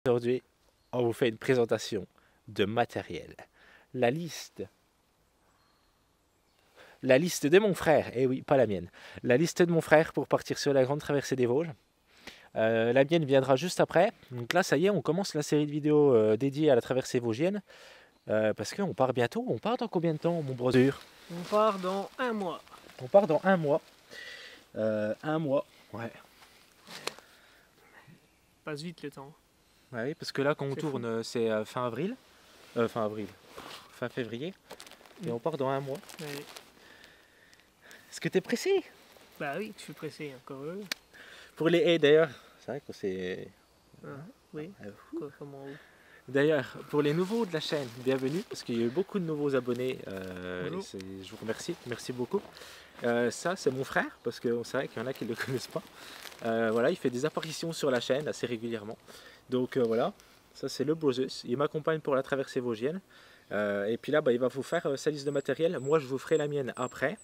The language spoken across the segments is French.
Aujourd'hui, on vous fait une présentation de matériel. La liste de mon frère, et oui, pas la mienne. La liste de mon frère pour partir sur la grande traversée des Vosges. La mienne viendra juste après. Donc là, ça y est, on commence la série de vidéos dédiée à la traversée vosgienne. Parce qu'on part bientôt. On part dans combien de temps, mon brother? On part dans un mois. On part dans un mois. Un mois, ouais. Passe vite le temps. Ouais, oui, parce que là, quand on C'est tourne, c'est fin avril. Fin février. Et on part dans un mois. Ouais. Est-ce que tu es pressé? Bah oui, je suis pressé encore. Pour les haies d'ailleurs, c'est vrai que c'est... Oui, comment D'ailleurs, pour les nouveaux de la chaîne, bienvenue, parce qu'il y a eu beaucoup de nouveaux abonnés. Je vous remercie, merci beaucoup. Ça, c'est mon frère, parce que c'est vrai qu'il y en a qui ne le connaissent pas. Voilà, il fait des apparitions sur la chaîne assez régulièrement. Donc voilà, ça c'est le Brozus. Il m'accompagne pour la traversée vosgienne. Et puis là, il va vous faire sa liste de matériel. Moi, je vous ferai la mienne après.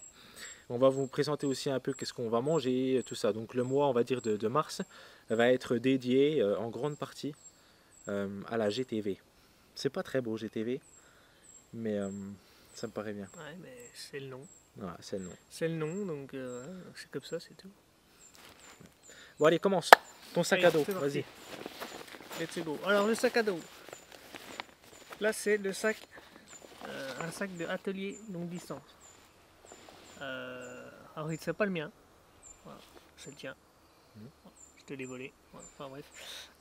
On va vous présenter aussi un peu qu'est-ce qu'on va manger, tout ça. Donc le mois, on va dire, de mars va être dédié en grande partie à la GTV. C'est pas très beau GTV, mais ça me paraît bien. Ouais, mais c'est le nom. Voilà, c'est le nom. C'est le nom, donc c'est comme ça, c'est tout. Bon allez, commence. Ton sac à dos, vas-y. Let's go. Alors le sac à dos. Là c'est le sac, un sac de atelier longue distance. Alors c'est pas le mien. Voilà, c'est le tien. Je te l'ai volé. Voilà, enfin bref.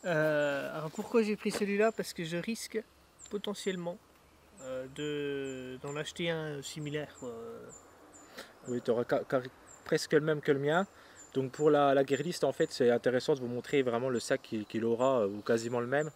Alors pourquoi j'ai pris celui-là? Parce que je risque potentiellement d'en acheter un similaire. Oui, tu auras presque le même que le mien. Donc pour la guerrilliste, en fait, c'est intéressant de vous montrer vraiment le sac qu'il aura, ou quasiment le même.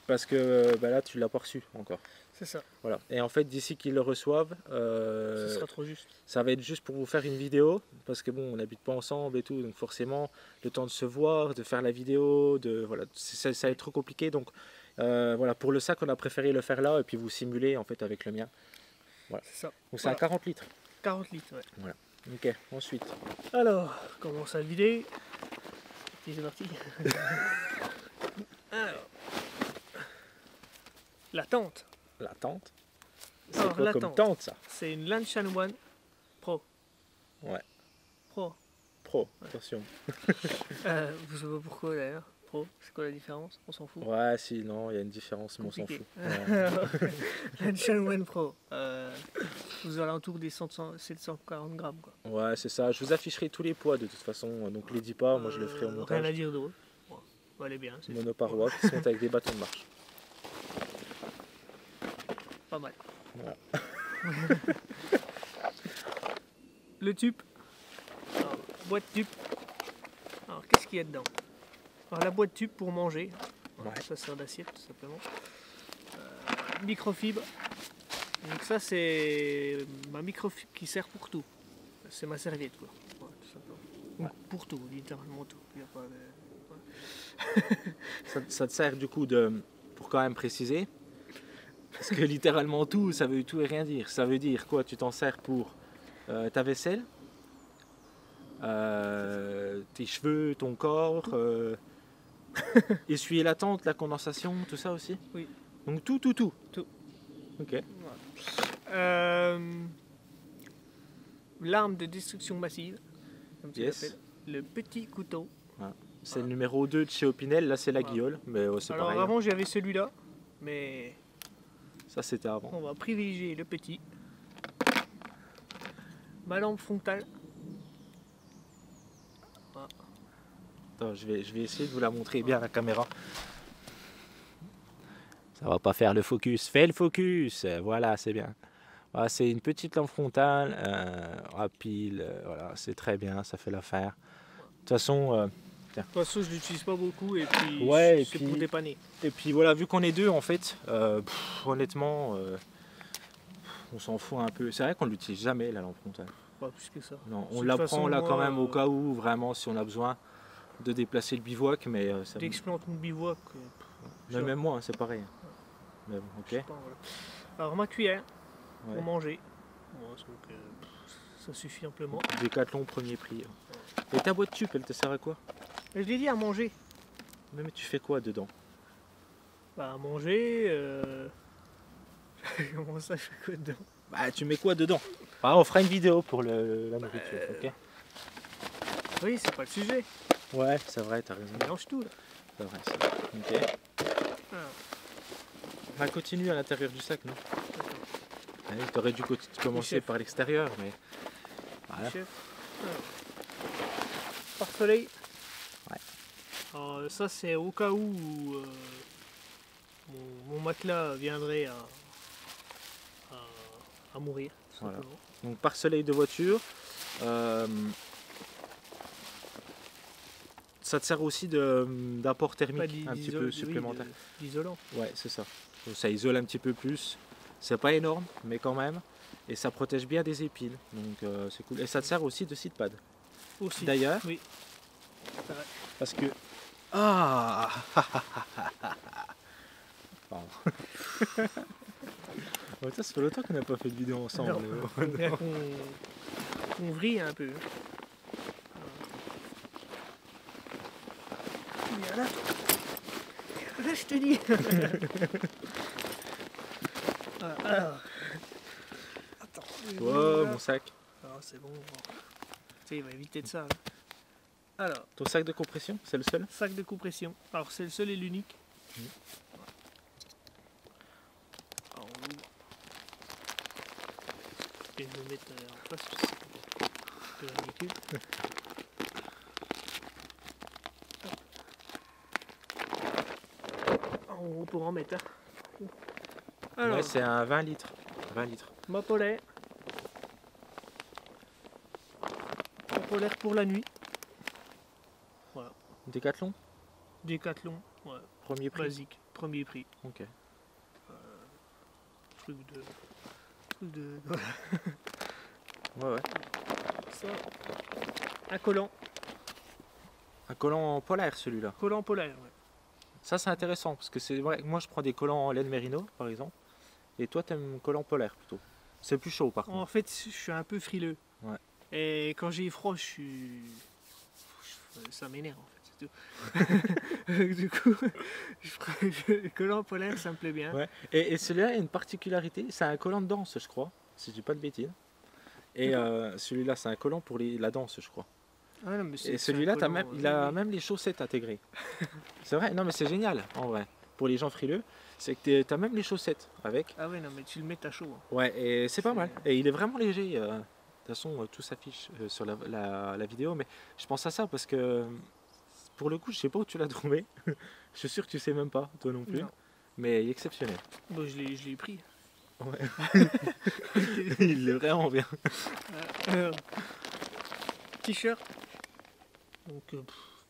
Parce que là, tu l'as pas reçu encore. C'est ça. Voilà. Et en fait, d'ici qu'ils le reçoivent, Ce sera trop juste. Ça va être juste pour vous faire une vidéo, parce que bon, on n'habite pas ensemble et tout, donc forcément, le temps de se voir, de faire la vidéo, voilà, ça va être trop compliqué. Donc voilà, pour le sac, on a préféré le faire là et puis vous simuler en fait avec le mien. Voilà. C'est ça. Donc c'est à 40 litres. 40 litres, ouais. Voilà. Ok, ensuite. Alors, commence à vider. Et c'est parti. Alors, la tente. La tente. C'est Alors, quoi la comme tente, tente ça? c'est une Lanshan One Pro. Ouais. Pro. Pro, attention. Vous savez pas pourquoi d'ailleurs. Pro, c'est quoi la différence? On s'en fout. Ouais, si, non, il y a une différence, mais on s'en Compliqué. fout. Ouais. Lanshan One Pro. Aux alentours des 740 grammes. Quoi. Ouais, c'est ça. Je vous afficherai tous les poids de toute façon, donc les dis pas, moi je le ferai au montage. Rien à dire d'autre. Bon, elle est bien. Monoparois qui sont avec des bâtons de marche. Pas mal. Voilà. Le tube. Alors, boîte tube. Alors, qu'est-ce qu'il y a dedans? Alors, la boîte tube pour manger. Alors, Ouais. ça sert d'assiette tout simplement. Microfibre. Donc ça c'est ma microfibre qui sert pour tout. C'est ma serviette quoi. Voilà, tout simplement. Ouais. Pour tout, littéralement tout. Il y a pas de... Ça te sert du coup pour quand même préciser, parce que littéralement tout, ça veut tout et rien dire. Ça veut dire quoi? Tu t'en sers pour ta vaisselle, tes cheveux, ton corps, essuyer la tente, la condensation, tout ça aussi? Oui. Donc tout. Tout. Ok. Voilà. L'arme de destruction massive, comme tu Yes. l'appelles. Le petit couteau. Voilà. C'est le numéro 2 de chez Opinel, là c'est la guiole, mais c'est Alors pareil. avant j'avais celui-là, mais Ça c'était avant. on va privilégier le petit. Ma lampe frontale. Voilà. Attends, je vais essayer de vous la montrer bien à la caméra. Ça va pas faire le focus. Fais le focus. Voilà, c'est bien. Voilà, c'est une petite lampe frontale à pile. Voilà, c'est très bien, ça fait l'affaire. De toute façon, De toute façon, je l'utilise pas beaucoup et puis Ouais, et c'est puis- pour dépanner. et puis voilà, vu qu'on est deux en fait, honnêtement, on s'en fout un peu. C'est vrai qu'on l'utilise jamais la lampe frontale. Pas plus que ça. Non, De on toute la façon, prend là quand moi, même au cas où, vraiment, si on a besoin de déplacer le bivouac, mais ça Dès que je plante mon bivouac, même moi, hein, c'est pareil. Mais bon, je sais ok. pas, voilà. Alors ma cuillère Ouais. pour manger. Bon, donc, ça suffit amplement. Décathlon premier prix. Et ta boîte tube, elle te sert à quoi? Et je l'ai dit à manger. Mais tu fais quoi dedans? Bah, à manger. Comment ça, je fais quoi dedans? Bah, tu mets quoi dedans? Ah, on fera une vidéo pour la nourriture, ok? Oui, c'est pas le sujet. Ouais, c'est vrai, t'as raison. On mélange tout là. C'est vrai, c'est vrai. Ok. Alors, On va continuer à l'intérieur du sac, non? d'accord. Ouais, t'aurais dû commencer chef. par l'extérieur, mais. Voilà. Chef. Alors, pare-soleil. Ouais. Alors, ça, c'est au cas où mon matelas viendrait à mourir. tout Voilà. simplement. Donc, pare-soleil de voiture. Ça te sert aussi d'apport Pas thermique un petit peu supplémentaire. d'isolant. Ouais, c'est ça. Donc, ça isole un petit peu plus. C'est pas énorme, mais quand même. Et ça protège bien des épines. Donc c'est cool. Et ça te sert aussi de seat pad. Aussi. D'ailleurs, Oui. C'est vrai. parce que. Ah Pardon. Ouais, ça fait longtemps qu'on n'a pas fait de vidéo ensemble. Non, faut bien qu'on vrille un peu. Viens là. Viens là, je te dis. Voilà, alors. Attends. Wow, mon sac. Ah, c'est bon. Tu sais, il va éviter de ça. Là. Alors, Ton sac de compression, c'est le seul? sac de compression. Alors, c'est le seul et l'unique. Mhm. Alors, on l'ouvre. Et je vais le mettre en face. parce que c'est un peu ridicule. On pourra en mettre. Hein. Alors, Ouais, c'est un 20 litres. 20 litres. ma polaire. Ma polaire pour la nuit. Voilà. Décathlon? Décathlon. Ouais. Premier prix? Basique. Premier prix. Ok. Truc de. Ouais, ouais. Ça. Un collant. Un collant polaire celui-là. Collant polaire, ouais. Ça c'est intéressant parce que c'est vrai. Moi je prends des collants en laine mérino par exemple. Et toi t'aimes collant polaire plutôt. C'est plus chaud par contre. En fait, je suis un peu frileux. Ouais. Et quand j'ai froid, ça m'énerve en fait, c'est tout. Du coup, le collant polaire, ça me plaît bien. Ouais. Et celui-là a une particularité, c'est un collant de danse je crois, si je dis pas de bêtises. Et celui-là c'est un collant pour la danse je crois. Ah non, mais Et celui-là il a même les chaussettes intégrées. C'est vrai, non mais c'est génial en vrai. Pour les gens frileux, c'est que tu as même les chaussettes avec. Ah ouais, non, mais tu le mets à chaud. Hein. Ouais, et c'est pas C'est- mal. Et il est vraiment léger. De toute façon, tout s'affiche sur la vidéo, mais je pense à ça parce que pour le coup, je sais pas où tu l'as trouvé. Je suis sûr que tu sais même pas, toi non plus. Non. Mais il est exceptionnel. Bon, je l'ai pris. Ouais. Il est vraiment bien. T-shirt. Donc,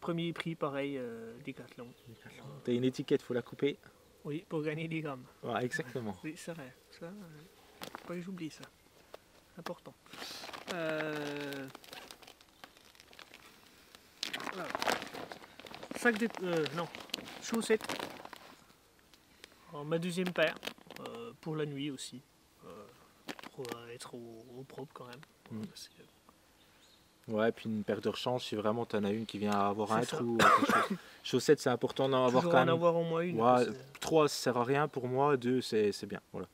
premier prix, pareil, Décathlon. T'as une étiquette, faut la couper. Oui, pour gagner des grammes. Ouais, exactement. Oui, c'est vrai. Ça, faut pas que j'oublie ça. Important. Voilà. Sac de... non. Chaussettes. Alors, ma deuxième paire. Pour la nuit aussi. Pour être au propre quand même. Mm. C'est- Ouais, puis une paire de rechange, si vraiment t'en as une qui vient avoir un C'est ça. trou ou quelque chose. Chaussettes, c'est important d'en avoir Toujours quand en même. avoir au moins une. Ouais, parce que- 3 ça sert à rien pour moi, 2 c'est bien. Voilà.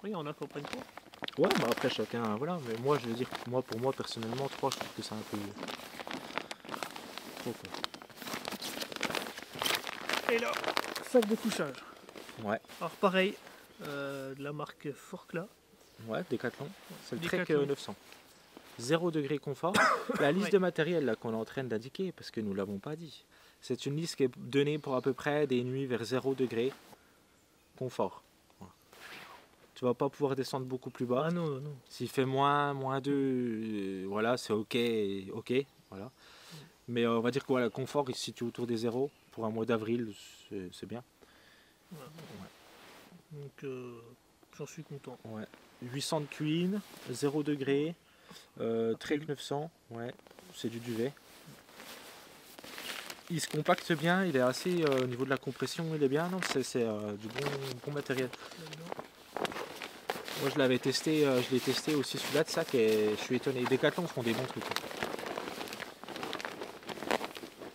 Oui, on a compris quoi. Ouais, bah après chacun, voilà. Mais moi je veux dire, pour moi personnellement, 3 je trouve que c'est un peu trop quoi. Et là, sac de couchage. Ouais, Alors pareil, de la marque Forclaz. ouais, Décathlon. C'est le Trek Décathlon. 900. 0 degré confort. La liste Ouais. de matériel là qu'on est en train d'indiquer, parce que nous l'avons pas dit. C'est une liste qui est donnée pour à peu près des nuits vers 0 degré confort. Voilà. Tu vas pas pouvoir descendre beaucoup plus bas. Ah non, non, non. S'il fait moins 2, voilà, c'est ok, voilà. Mais on va dire que voilà, le confort il se situe autour des 0. Pour un mois d'avril, c'est bien. Donc j'en suis content. Ouais. 800 de Queen, 0 degré, Trek 900, ouais, c'est du duvet. Il se compacte bien, il est assez, au niveau de la compression, il est bien, non, c'est du bon matériel. Moi je l'avais testé, je l'ai testé aussi celui-là de sac et je suis étonné. Décathlon font des bons trucs.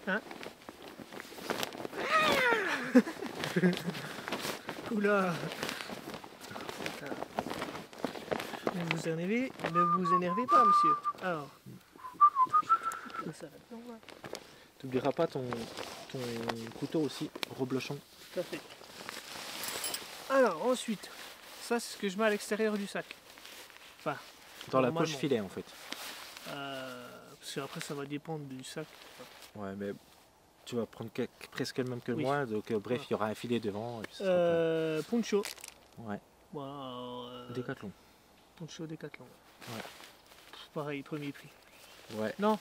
Hein? Oula. Ne vous énervez pas, monsieur. Alors. Ça là-dedans, là. Tu n'oublieras pas ton couteau aussi, reblochon. Tout à fait. Alors, ensuite, ça c'est ce que je mets à l'extérieur du sac. Enfin, Dans la normalement. poche filet en fait. Parce qu'après ça va dépendre du sac. Ouais, mais tu vas prendre presque le même que Oui. moi, donc bref, il y aura un filet devant. Et puis ça sera Poncho. Ouais, Voilà, Décathlon. Poncho Décathlon. Ouais. Pareil, premier prix. Ouais. Non,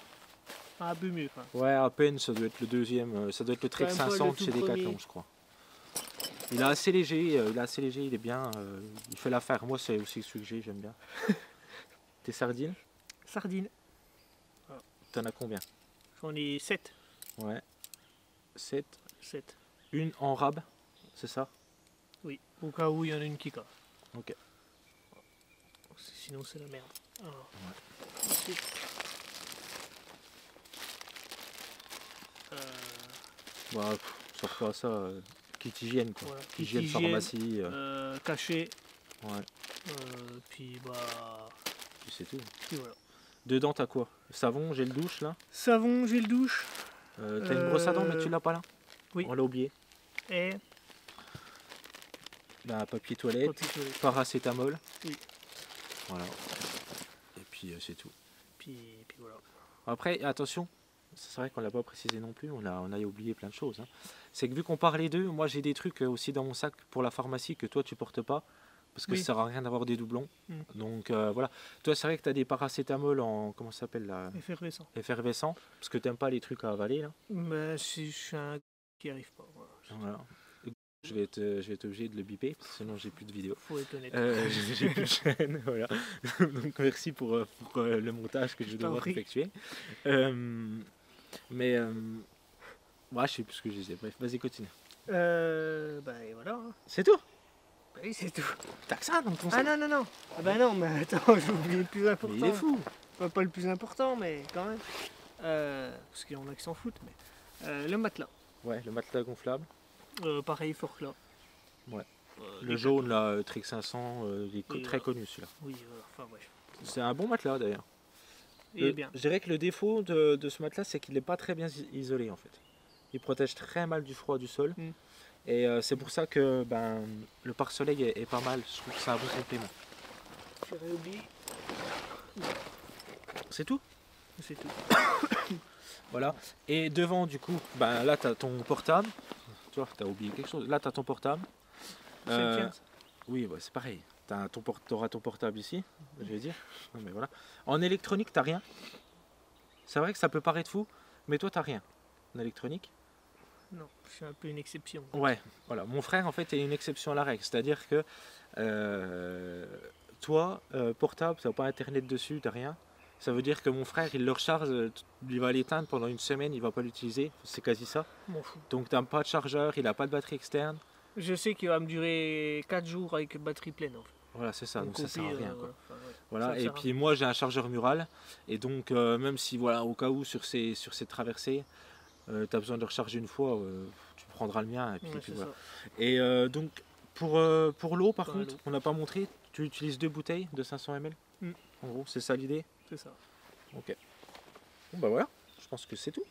un peu mieux. Quoi. Ouais, à peine, ça doit être le deuxième, ça doit être le Trek Quand même pas 500 le de chez tout Decathlon, premier. je crois. Il est assez léger, il est bien, il fait l'affaire. Moi, c'est aussi celui que j'aime bien. Tes sardines, Sardine. t'en as combien? J'en ai 7. Ouais. 7. 7. Une en rab, c'est ça? Oui. Au cas où il y en a une qui casse. Ok. Sinon c'est la merde. Alors, Ouais. ensuite, Bah, sors pas ça, kit hygiène quoi. voilà. Hygiène, Hygiène, pharmacie, cachet. ouais, Puis bah. puis c'est tout. Puis voilà. Dedans t'as quoi? Savon, gel douche là? Savon, gel douche. T'as une brosse à dents mais tu l'as pas là? Oui. On l'a oublié. Et Bah, papier toilette, papier toilette. paracétamol. Oui. Voilà. Et puis c'est tout. Puis voilà. Après, attention, c'est vrai qu'on l'a pas précisé non plus, on a oublié plein de choses. Hein. C'est que vu qu'on parlait d'eux, moi j'ai des trucs aussi dans mon sac pour la pharmacie que toi tu portes pas, parce que Oui. ça sert à rien d'avoir des doublons. Mm. Donc voilà. Toi c'est vrai que tu as des paracétamol en, comment ça s'appelle là, Effervescent. effervescent, parce que t'aimes pas les trucs à avaler là. Mais si je suis un qui arrive pas. Voilà. Voilà. Je vais être obligé de le biper, parce que sinon j'ai plus de vidéo. Faut être honnête. J'ai plus de chaîne, voilà. Donc merci pour le montage que je vais t'en devoir prie. effectuer. Ouais, je sais plus ce que je disais. Bref, vas-y, continue. Bah et voilà. Hein. C'est tout? Bah oui, c'est tout. T'as que ça dans ton Ah sac? non, non, non. Ah bah non, mais attends, j'ai oublié le plus Mais important. il est fou. Pas le plus important, mais quand même. Parce qu'il y en a qui s'en foutent. Mais le matelas. Ouais, le matelas gonflable. Pareil, Forclaz. Ouais. Les Le jaune, là, Trek 500, il est Oui, très voilà. connu celui-là. Oui, voilà. Enfin bref. C'est un bon matelas d'ailleurs. Il est bien. Je dirais que le défaut de ce matelas, c'est qu'il n'est pas très bien isolé en fait. Il protège très mal du froid du sol. Mm. Et c'est pour ça que le pare-soleil est pas mal. Je trouve que c'est un bon complément. J'aurais oublié. C'est tout? C'est tout. Voilà. Et devant, du coup, là, tu as ton portable. Tu vois, tu as oublié quelque chose. Là, tu as ton portable. C'est le tien, ça. Oui, ouais, c'est pareil. Tu auras ton portable ici, je vais dire. Non, mais voilà. En électronique, tu rien. C'est vrai que ça peut paraître fou, mais toi, tu rien. En électronique. Non, je suis un peu une exception. Ouais, voilà. Mon frère, en fait, est une exception à la règle. C'est-à-dire que toi, portable, tu n'as pas Internet dessus, tu rien. Ça veut dire que mon frère, il le recharge, il va l'éteindre pendant une semaine, il va pas l'utiliser. C'est quasi ça. M'en fous. Donc, tu n'as pas de chargeur, il n'a pas de batterie externe. Je sais qu'il va me durer 4 jours avec batterie pleine. En fait. Voilà, c'est ça. Donc, ça sert à rien, quoi. Enfin, ouais. Voilà, Ça me et sert à puis moi j'ai un chargeur mural, et donc même si voilà, au cas où sur ces traversées, tu as besoin de recharger une fois, tu prendras le mien, et puis, Ouais, puis c'est voilà. ça. Et donc pour l'eau par Pour contre, l'eau. on n'a pas montré, tu utilises 2 bouteilles de 500 ml, Mm. en gros, c'est ça l'idée? C'est ça. Ok. Bon bah voilà, je pense que c'est tout,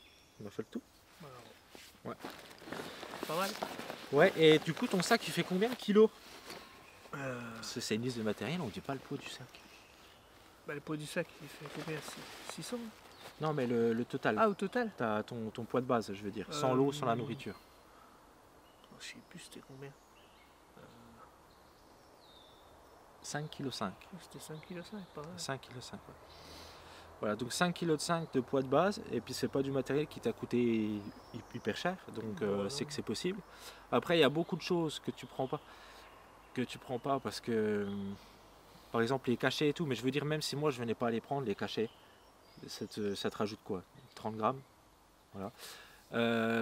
on a fait le tout. Voilà. Ouais. Pas mal. Ouais, et du coup ton sac il fait combien de kilos? Euh, Parce que c'est une liste de matériel, on dit pas le poids du sac. le poids du sac, il fait combien? 600? Non mais le total, Ah, au total? t'as ton poids de base je veux dire, sans l'eau, sans la nourriture. Je sais plus c'était combien. 5,5 kg. C'était 5,5 kg, pas mal. 5,5 kg, ouais. Voilà, donc 5,5 kg de poids de base, et puis c'est pas du matériel qui t'a coûté hyper cher, donc Voilà. c'est que c'est possible. Après, il y a beaucoup de choses que tu prends pas parce que, par exemple, les cachets et tout, mais je veux dire, même si moi je venais pas à les prendre, les cachets, ça te rajoute quoi? 30 grammes, voilà.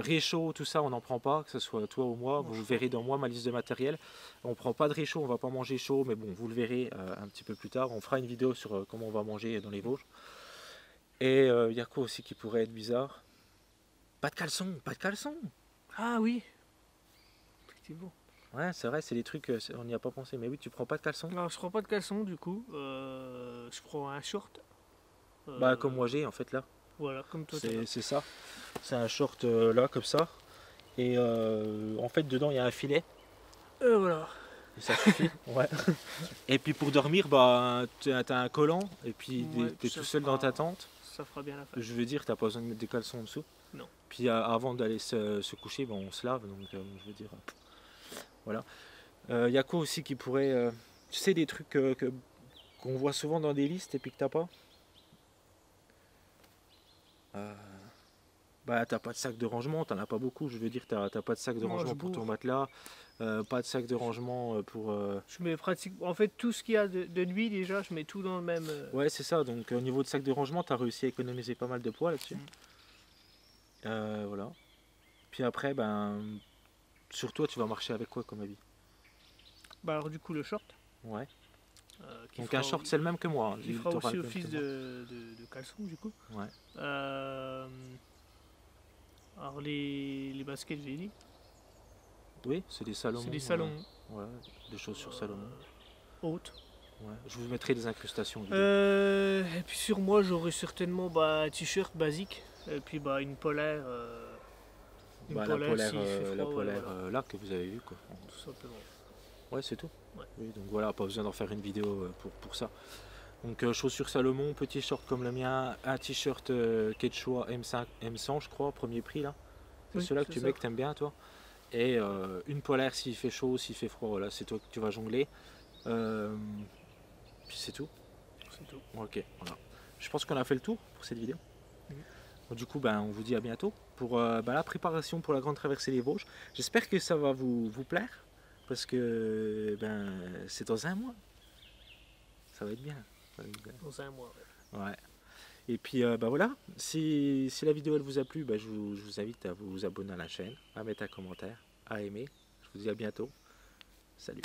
Réchaud, tout ça, on n'en prend pas, que ce soit toi ou moi. Vous verrez dans moi ma liste de matériel. On prend pas de réchaud, on va pas manger chaud, mais bon, vous le verrez un petit peu plus tard. On fera une vidéo sur comment on va manger dans les Vosges. Et il y a quoi aussi qui pourrait être bizarre? Pas de caleçon, pas de caleçon. Ah oui. effectivement. Ouais, c'est vrai, c'est des trucs, on n'y a pas pensé. Mais oui, tu prends pas de caleçon? Alors, je prends pas de caleçon du coup. Je prends un short. Bah, comme moi j'ai en fait là. Voilà, comme toi t'as. C'est ça. C'est un short là, comme ça. Et en fait, dedans, il y a un filet. Voilà. Et ça suffit. Ouais. Et puis pour dormir, bah, t'as un collant. Et puis Ouais, t'es ça tout seul dans ta fera- tente. Ça fera bien l'affaire. Je veux dire, t'as pas besoin de mettre des caleçons en dessous. Non. Puis avant d'aller se coucher, bon, on se lave. Donc, je veux dire, voilà. Il y a quoi aussi qui pourrait. Tu sais, des trucs qu'on voit souvent dans des listes et puis que t'as pas? Bah, t'as pas de sac de rangement, t'en as pas beaucoup. Je veux dire, t'as pas de sac de Non, rangement je pour ton bourre. matelas, pas de sac de rangement pour. Je mets pratiquement. En fait, tout ce qu'il y a de nuit déjà, je mets tout dans le même. Ouais, c'est ça. Donc, au niveau de sac de rangement, t'as réussi à économiser pas mal de poids là-dessus. Voilà. Puis après, ben, sur toi, tu vas marcher avec quoi comme habit? Bah, alors, du coup, le short. Ouais. Qui Donc, fera un short, c'est le même que moi. Hein. qui Il fera t'aura aussi le même office que moi. de caleçon, du coup. Ouais. Alors, les baskets, j'ai dit. Oui, c'est des Salomon. C'est des salons Ouais, des chaussures Salomon. hautes. Ouais. Je vous mettrai des incrustations. Vidéo. Et puis sur moi, j'aurai certainement bah, un t-shirt basique. Et puis bah, une polaire. Bah, la polaire, s'il fait froid, la ouais, polaire voilà, là que vous avez vu quoi. tout simplement. Ouais, c'est tout. Ouais. Oui, donc voilà, pas besoin d'en faire une vidéo pour ça. Donc chaussures Salomon, petit short comme le mien, un t-shirt Quechua M5, M100 je crois, premier prix là. C'est Oui, celui-là que c'est tu ça. mets que t'aimes bien toi. Et une polaire s'il fait chaud, s'il fait froid, voilà, c'est toi que tu vas jongler. Puis c'est tout. C'est tout. Ok, voilà. Je pense qu'on a fait le tour pour cette vidéo. Mhm. Donc, du coup, ben, on vous dit à bientôt pour la préparation pour la grande traversée des Vosges. J'espère que ça va vous plaire parce que ben, c'est dans un mois. Ça va être bien. Ça va être bien. Dans un mois. Ouais. Ouais. Et puis bah voilà, si la vidéo elle vous a plu, bah, je vous invite à vous abonner à la chaîne, à mettre un commentaire, à aimer. Je vous dis à bientôt. Salut.